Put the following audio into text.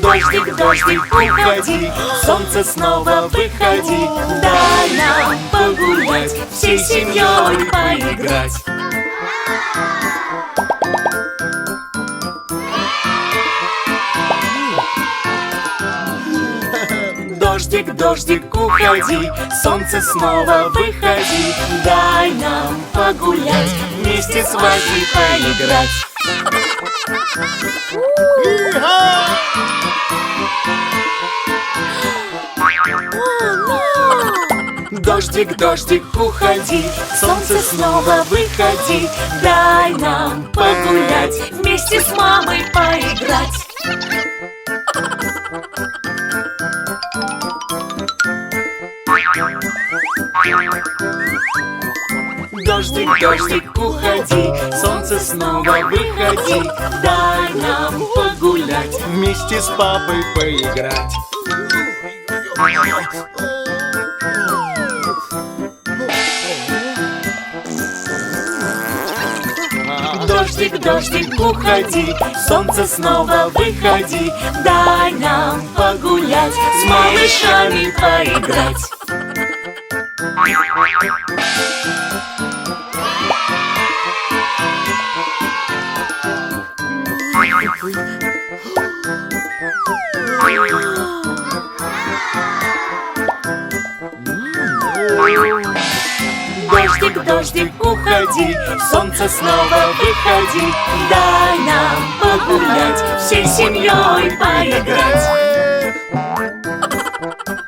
Дождик, дождик, уходи, солнце снова выходи. Дай нам погулять, всей семьей поиграть. Дождик, дождик, уходи, солнце снова выходи. Дай нам погулять, вместе с вами поиграть. Дождик, дождик, уходи, солнце снова выходи. Дай нам погулять, вместе с мамой поиграть. Дождик, дождик, уходи, солнце снова выходи. Дай нам погулять, Вместе с папой поиграть. Дождик, дождик, уходи, солнце снова выходи. Дай нам погулять, с малышами поиграть. Дождик, дождик, уходи, солнце снова выходи. Дай нам погулять, всей семьей поиграть.